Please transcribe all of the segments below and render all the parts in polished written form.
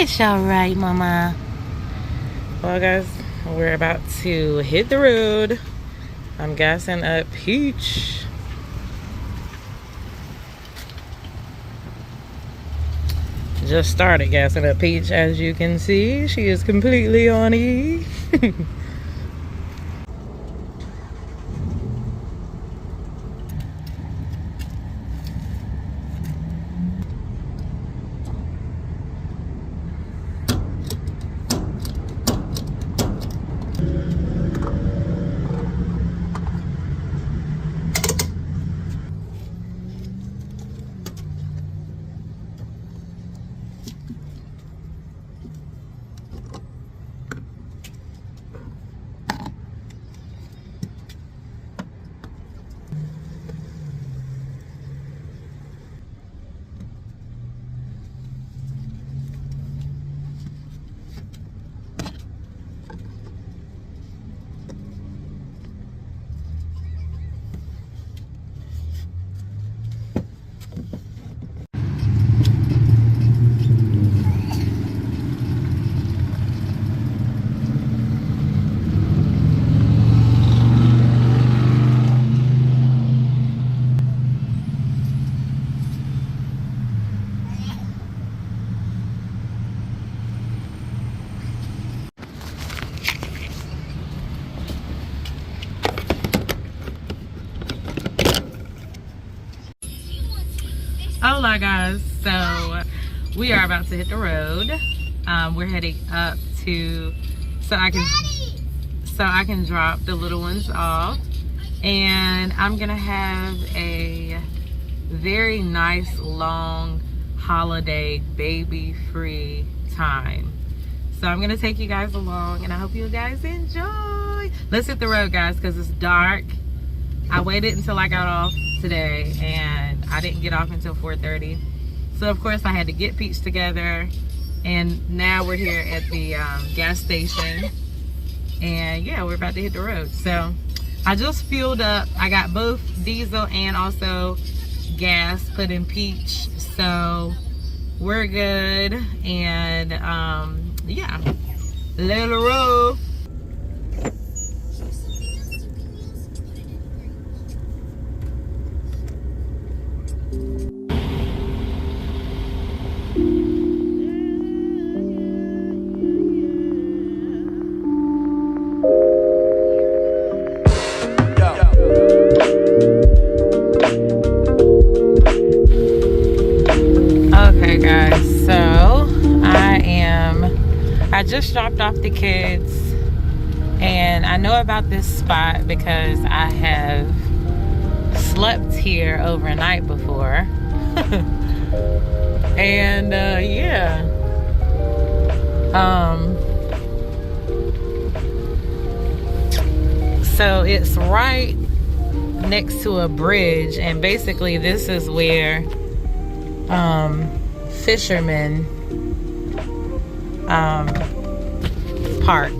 It's alright, Mama. Well, guys, we're about to hit the road. I'm gassing up Peach. Just started gassing up Peach, as you can see. She is completely on E. Hola, guys. So we are about to hit the road. We're heading up to so I can drop the little ones off, and I'm gonna have a very nice long holiday baby free time. So I'm gonna take you guys along, and I hope you guys enjoy. Let's hit the road, guys, because it's dark. I waited until I got off today, and I didn't get off until 4:30. So of course I had to get Peach together, and now we're here at the gas station, and yeah, we're about to hit the road. So I just fueled up. I got both diesel and also gas put in Peach, so we're good. And yeah, little road. Okay, guys, so I just dropped off the kids, and I know about this spot because I have slept here overnight before. And yeah, so it's right next to a bridge, and basically this is where fishermen park.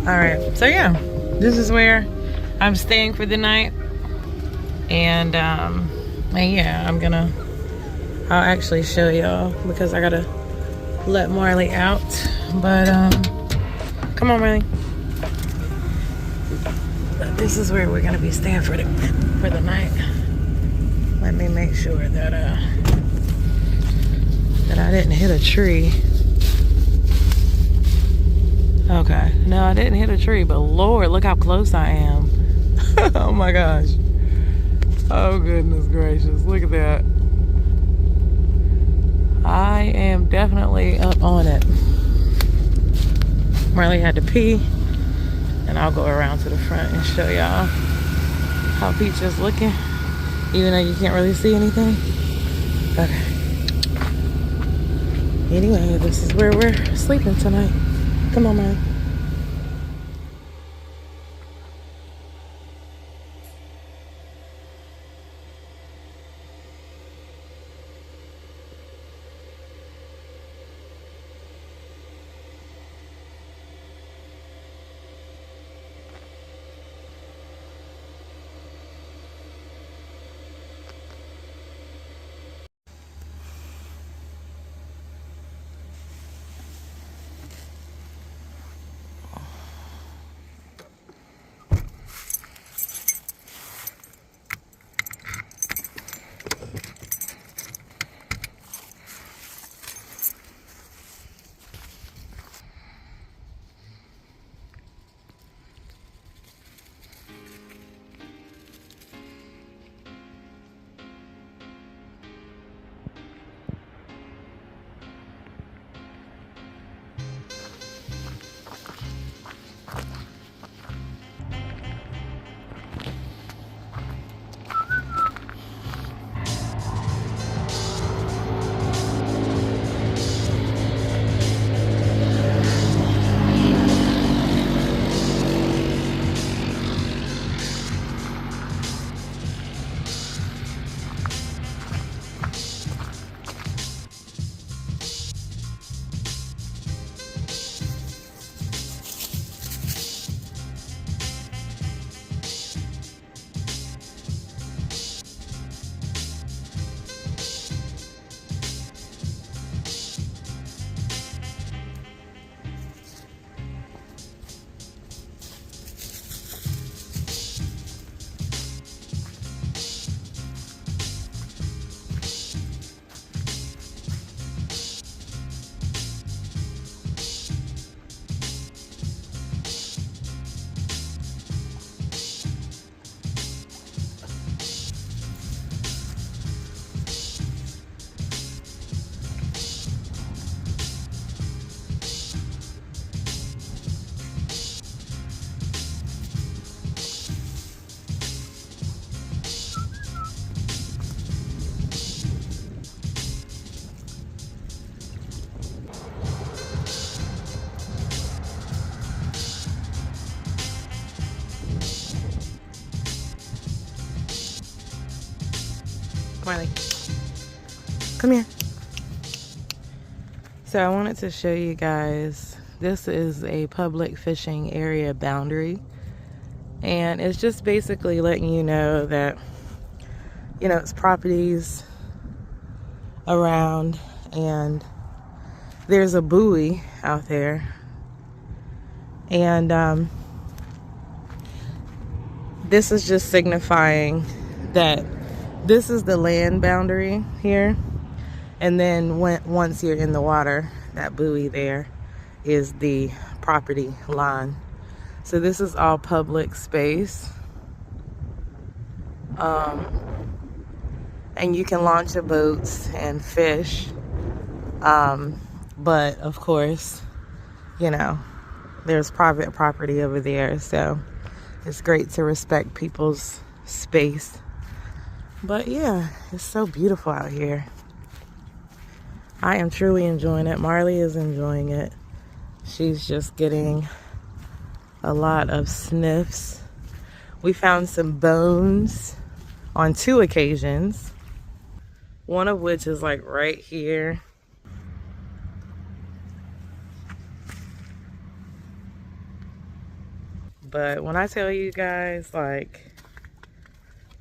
All right, so yeah, this is where I'm staying for the night, and yeah, I'll actually show y'all because I gotta let Marley out. But come on, Marley. This is where we're gonna be staying for the night. Let me make sure that I didn't hit a tree. Okay, no, I didn't hit a tree, but Lord, look how close I am. Oh my gosh. Oh goodness gracious, look at that. I am definitely up on it. Marley had to pee, and I'll go around to the front and show y'all how Peach is looking, even though you can't really see anything. Okay. Anyway, this is where we're sleeping tonight. Come on, man. Marley. Come here. So I wanted to show you guys, this is a public fishing area boundary. And it's just basically letting you know that, you know, it's properties around and there's a buoy out there. And this is just signifying that this is the land boundary here. And then once you're in the water, that buoy there is the property line. So this is all public space. And you can launch your boats and fish. But of course, you know, there's private property over there. So it's great to respect people's space. But yeah, it's so beautiful out here. I am truly enjoying it. Marley is enjoying it. She's just getting a lot of sniffs. We found some bones on 2 occasions. One of which is like right here. But when I tell you guys, like,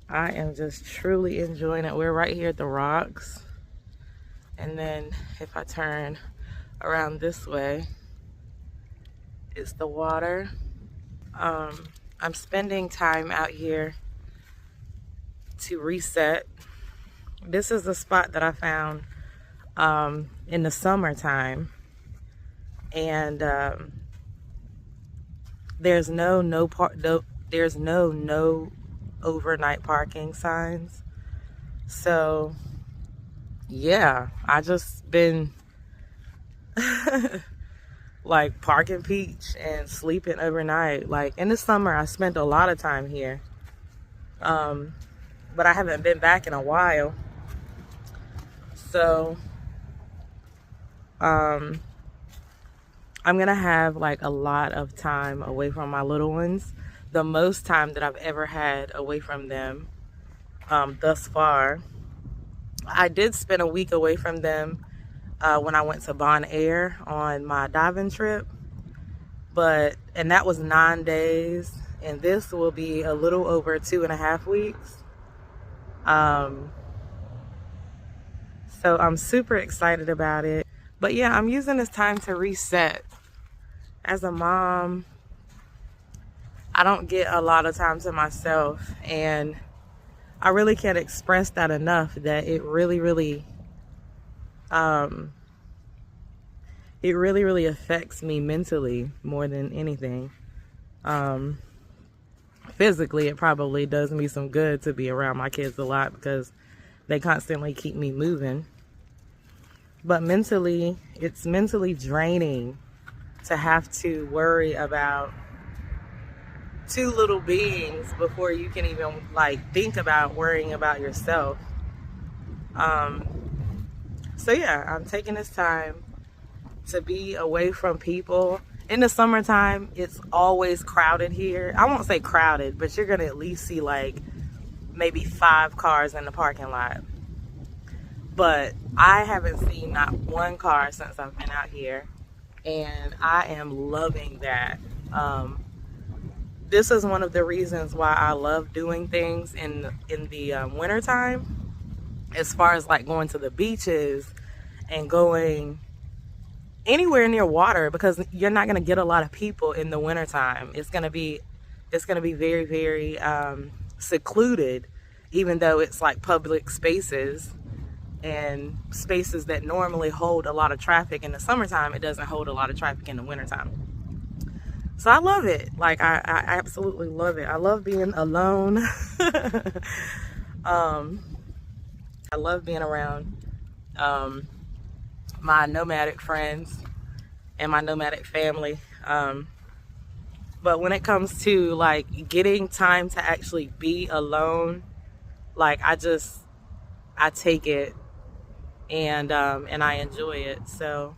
I am just truly enjoying it. We're right here at the rocks. And then if I turn around this way, it's the water. I'm spending time out here to reset. This is the spot that I found in the summertime. And there's no overnight parking signs. So yeah, I just been like parking peach and sleeping overnight. Like in the summer I spent a lot of time here, but I haven't been back in a while. So I'm gonna have like a lot of time away from my little ones. The most time that I've ever had away from them thus far. I did spend a week away from them when I went to Bon Air on my diving trip, and that was 9 days, and this will be a little over 2.5 weeks. So I'm super excited about it. But yeah, I'm using this time to reset. As a mom, I don't get a lot of time to myself, and I really can't express that enough, that it really affects me mentally more than anything. Physically, it probably does me some good to be around my kids a lot because they constantly keep me moving. But mentally, it's mentally draining to have to worry about 2 little beings before you can even like think about worrying about yourself. So yeah, I'm taking this time to be away from people. In the summertime, it's always crowded here. I won't say crowded, but you're gonna at least see like maybe 5 cars in the parking lot. But I haven't seen not 1 car since I've been out here, and I am loving that. This is one of the reasons why I love doing things in the winter time, as far as like going to the beaches and going anywhere near water, because you're not going to get a lot of people in the winter time. It's going to be very, very secluded, even though it's like public spaces and spaces that normally hold a lot of traffic in the summertime. It doesn't hold a lot of traffic in the wintertime. So I love it. Like I absolutely love it. I love being alone. I love being around my nomadic friends and my nomadic family. But when it comes to like getting time to actually be alone, like I take it and I enjoy it. So